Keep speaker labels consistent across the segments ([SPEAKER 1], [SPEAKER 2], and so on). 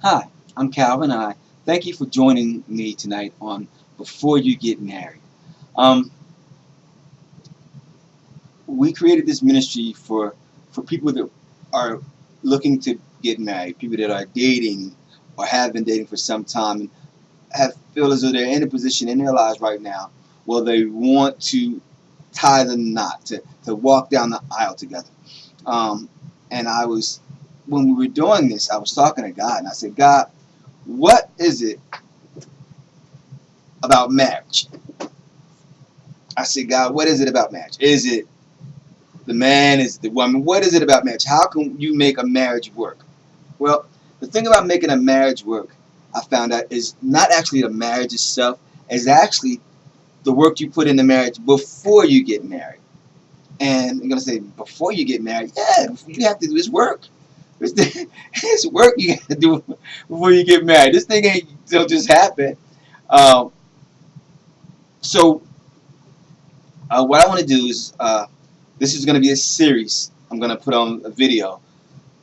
[SPEAKER 1] Hi, I'm Calvin. I thank you for joining me tonight on Before You Get Married. Um, we created this ministry for people that are looking to get married, people that are dating or have been dating for some time and have feel as though they're in a position in their lives right now where they want to tie the knot, to walk down the aisle together. Um, and when we were doing this, I was talking to God and I said, God, what is it about marriage? I said, God, what is it about marriage? Is it the man? Is it the woman? What is it about marriage? How can you make a marriage work? Well, the thing about making a marriage work, I found out, is not actually the marriage itself. It's actually the work you put in the marriage before you get married. And you're going to say, before you get married? Yeah, you have to do this work. It's work you got to do before you get married. This thing don't just happen. Um, so what I want to do is, this is going to be a series. I'm going to put on a video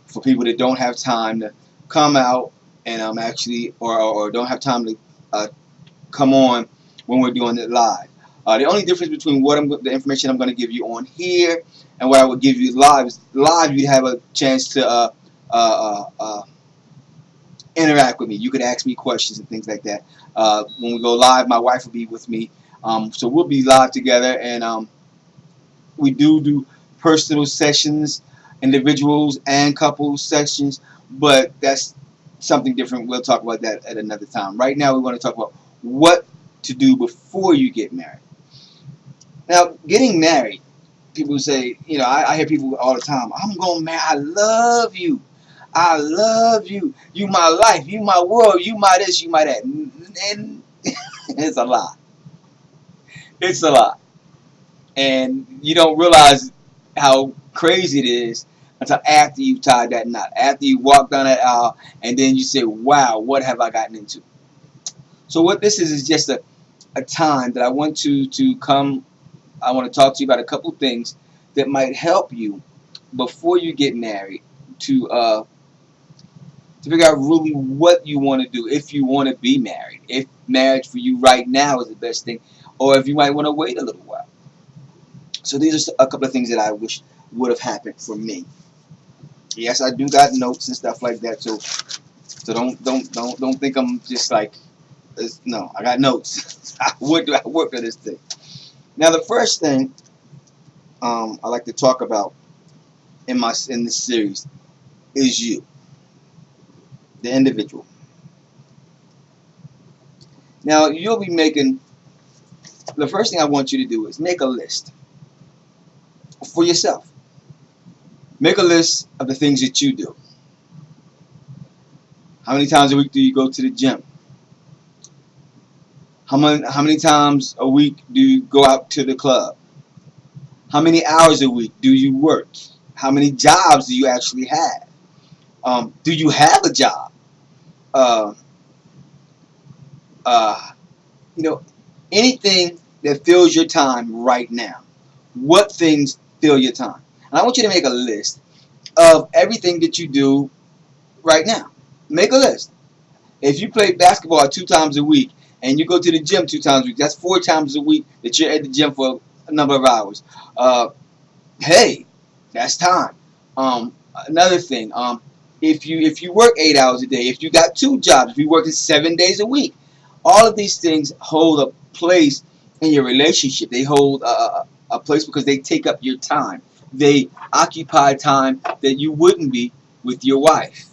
[SPEAKER 1] for people that don't have time to come out and actually, or don't have time to come on when we're doing it live. The only difference between the information I'm going to give you on here and what I would give you live is live you have a chance to interact with me. You could ask me questions and things like that. When we go live, my wife will be with me. So we'll be live together, and we do personal sessions, individuals and couples sessions, but that's something different. We'll talk about that at another time. Right now, we want to talk about what to do before you get married. Now, getting married, people say, I hear people all the time, I'm going to marry, I love you. I love you. You my life. You my world. You my this. You my that. And it's a lie. It's a lie. And you don't realize how crazy it is until after you tied that knot, after you walk down that aisle, and then you say, wow, what have I gotten into? So what this is just a time that I want to come. I want to talk to you about a couple things that might help you before you get married to figure out really what you want to do, if you want to be married, if marriage for you right now is the best thing, or if you might want to wait a little while. So these are a couple of things that I wish would have happened for me. Yes, I do got notes and stuff like that. So don't think I'm just like this. No, I got notes. I worked on this thing. Now the first thing I like to talk about in this series is you, the individual. Now you'll be making. The first thing I want you to do is make a list for yourself. Make a list of the things that you do. How many times a week do you go to the gym? How many times a week do you go out to the club? How many hours a week do you work? How many jobs do you actually have? Do you have a job? Uh, uh, you know, anything that fills your time right now. What things fill your time? And I want you to make a list of everything that you do right now. Make a list. If you play basketball 2 times a week and you go to the gym 2 times a week, that's 4 times a week that you're at the gym for a number of hours. Hey, that's time. Another thing, if you work 8 hours a day, if you got 2 jobs, if you work 7 days a week, all of these things hold a place in your relationship. They hold a place because they take up your time. They occupy time that you wouldn't be with your wife.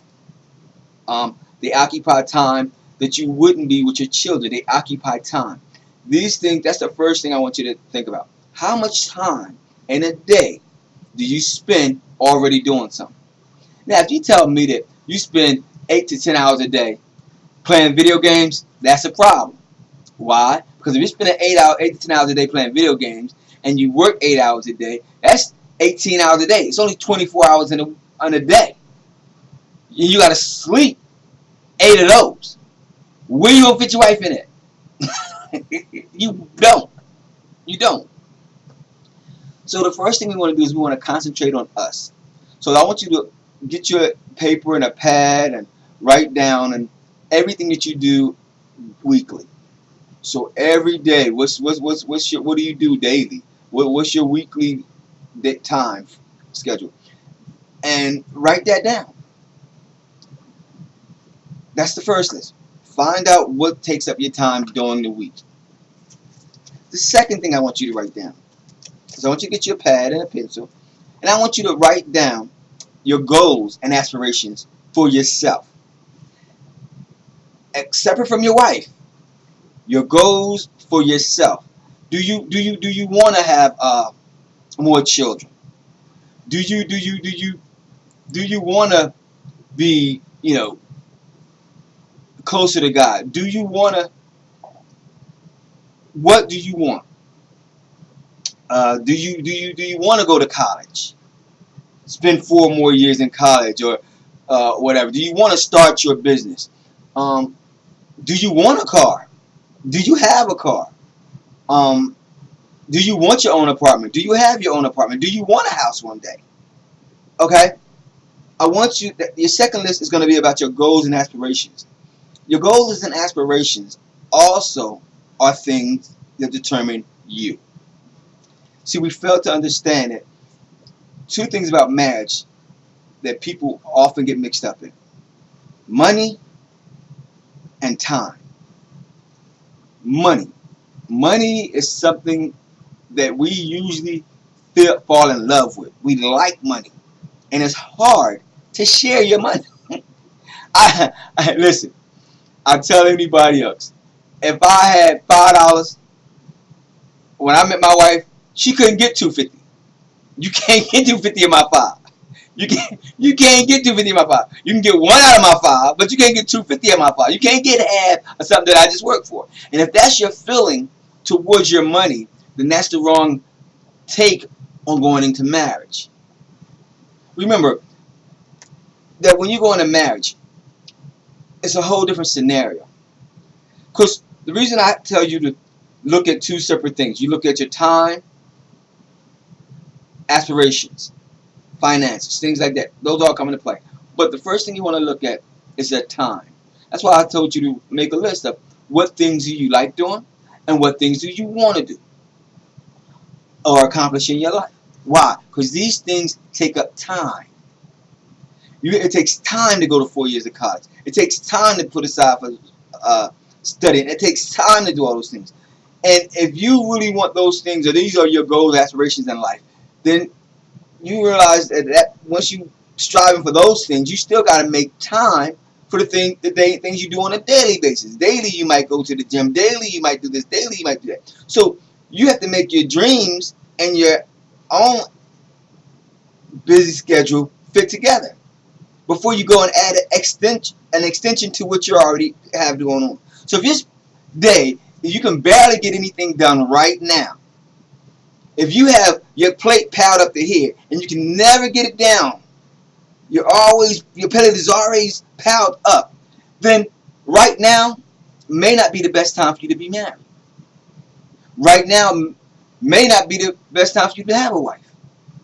[SPEAKER 1] They occupy time that you wouldn't be with your children. They occupy time. These things, that's the first thing I want you to think about. How much time in a day do you spend already doing something? Now, if you tell me that you spend 8 to 10 hours a day playing video games, that's a problem. Why? Because if you're spending 8 to 10 hours a day playing video games and you work 8 hours a day, that's 18 hours a day. It's only 24 hours in a day. You got to sleep 8 of those. Where you gonna fit your wife in it? You don't. You don't. So the first thing we want to do is we want to concentrate on us. So I want you to get your paper and a pad and write down and everything that you do weekly. So every day, what do you do daily? What's your weekly time schedule? And write that down. That's the first list. Find out what takes up your time during the week. The second thing I want you to write down is I want you to get your pad and a pencil, and I want you to write down your goals and aspirations for yourself. Separate from your wife, your goals for yourself. Do you want to have more children? Do you want to be, closer to God? Do you want to? What do you want? Do you want to go to college? Spend 4 more years in college or whatever. Do you want to start your business? Do you want a car? Do you have a car? Do you want your own apartment? Do you have your own apartment? Do you want a house one day? Okay? I want you, your second list is going to be about your goals and aspirations. Your goals and aspirations also are things that determine you. See, we fail to understand that 2 things about marriage that people often get mixed up in: money and time. Money. Money is something that we usually fall in love with. We like money. And it's hard to share your money. Listen, I tell anybody else, if I had $5 when I met my wife, she couldn't get $2.50. You can't get $2.50 in my 5. You can't get $2.50 in my 5. You can get 1 out of my 5, but you can't get $2.50 in my 5. You can't get half of something that I just worked for. And if that's your feeling towards your money, then that's the wrong take on going into marriage. Remember that when you go into marriage, it's a whole different scenario. Because the reason I tell you to look at 2 separate things, you look at your time, aspirations, finances, things like that. Those all come into play. But the first thing you want to look at is your time. That's why I told you to make a list of what things do you like doing and what things do you want to do or accomplish in your life. Why? Because these things take up time. It takes time to go to 4 years of college. It takes time to put aside for studying. It takes time to do all those things. And if you really want those things, or these are your goals, aspirations in life, then you realize that once you striving for those things, you still got to make time for the things you do on a daily basis. Daily, you might go to the gym. Daily, you might do this. Daily, you might do that. So you have to make your dreams and your own busy schedule fit together before you go and add an extension to what you already have going on. So if this day you can barely get anything done right now, if you have your plate piled up to here and you can never get it down, your plate is always piled up, then right now may not be the best time for you to be married. Right now may not be the best time for you to have a wife,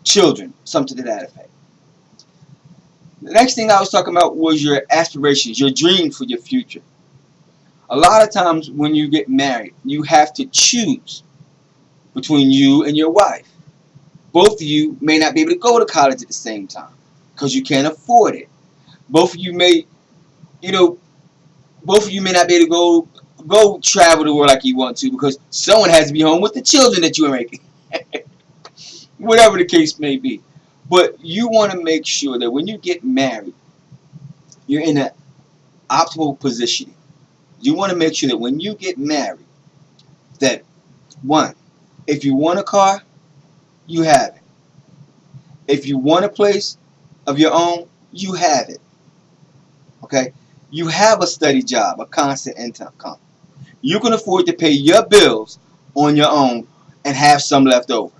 [SPEAKER 1] children, something to that effect. The next thing I was talking about was your aspirations, your dreams for your future. A lot of times when you get married, you have to choose between you and your wife. Both of you may not be able to go to college at the same time because you can't afford it. Both of you may not be able to go travel the world like you want to because someone has to be home with the children that you are making. Whatever the case may be. But you want to make sure that when you get married, you're in an optimal positioning. You want to make sure that when you get married, that 1, if you want a car, you have it. If you want a place of your own, you have it. Okay? You have a steady job, a constant income. You can afford to pay your bills on your own and have some left over.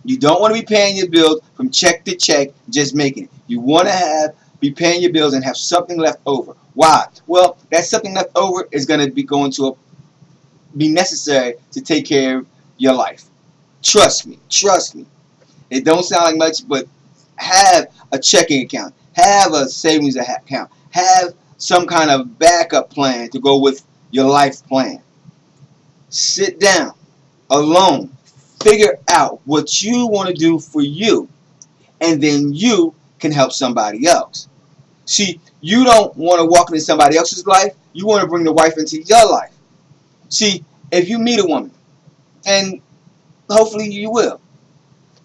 [SPEAKER 1] You don't want to be paying your bills from check to check, just making it. You want to be paying your bills and have something left over. Why? Well, that something left over is going to be necessary to take care of your life. Trust me. It don't sound like much, but have a checking account. Have a savings account. Have some kind of backup plan to go with your life plan. Sit down alone. Figure out what you want to do for you, and then you can help somebody else. See, you don't want to walk into somebody else's life. You want to bring the wife into your life. See, if you meet a woman, and hopefully you will,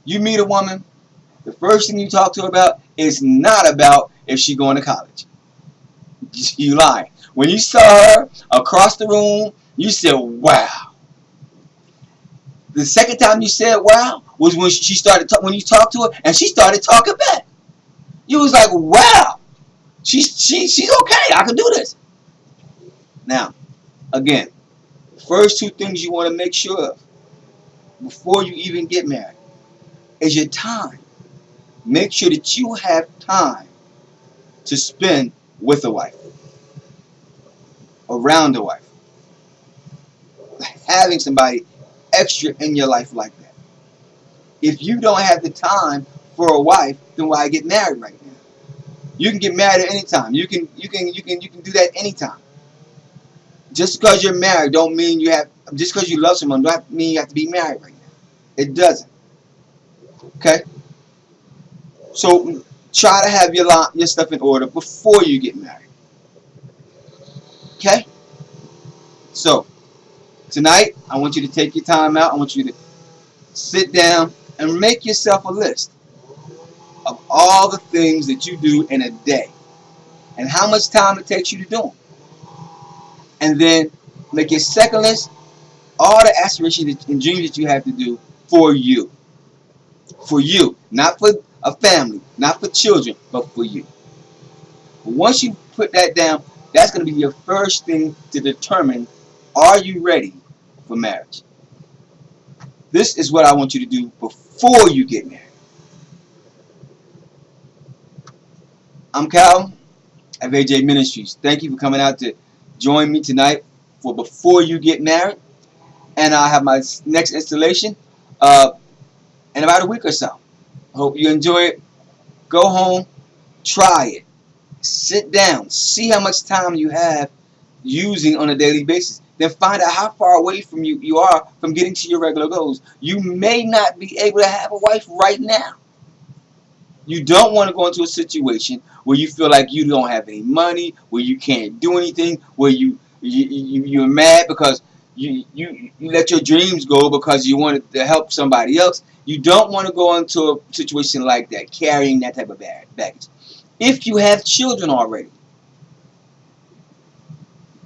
[SPEAKER 1] you meet a woman, the first thing you talk to her about is not about if she's going to college. You lie. When you saw her across the room, you said, wow. The second time you said wow was when she started when you talked to her and she started talking back. You was like, wow, she's okay. I can do this. Now, again, first two things you want to make sure of before you even get married is your time. Make sure that you have time to spend with a wife, around a wife, having somebody extra in your life like that. If you don't have the time for a wife, then why get married right now? You can get married at any time. You can do that anytime. Just because you're married don't mean you have. Just because you love someone don't mean you have to be married right now. It doesn't. Okay. So try to have your stuff in order before you get married. Okay. So tonight I want you to take your time out. I want you to sit down and make yourself a list of all the things that you do in a day and how much time it takes you to do them. And then make your second list all the aspirations and dreams that you have to do for you. For you. Not for a family. Not for children. But for you. Once you put that down, that's going to be your first thing to determine, are you ready for marriage? This is what I want you to do before you get married. I'm Cal of a.j. Ministries. Thank you for coming out to join me tonight for Before You Get Married. And I'll have my next installation in about a week or so. Hope you enjoy it. Go home, try it. Sit down, see how much time you have using on a daily basis. Then find out how far away from you are from getting to your regular goals. You may not be able to have a wife right now. You don't want to go into a situation where you feel like you don't have any money, where you can't do anything, where you're mad because you let your dreams go because you wanted to help somebody else. You don't want to go into a situation like that, carrying that type of baggage. If you have children already,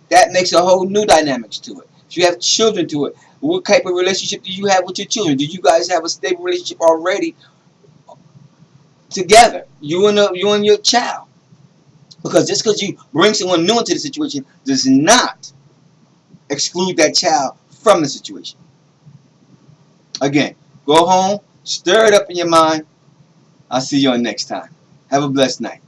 [SPEAKER 1] that makes a whole new dynamics to it. If you have children to it, what type of relationship do you have with your children? Do you guys have a stable relationship already together? You and your child. Because just because you bring someone new into the situation does not exclude that child from the situation. Again, go home, stir it up in your mind. I'll see you on next time. Have a blessed night.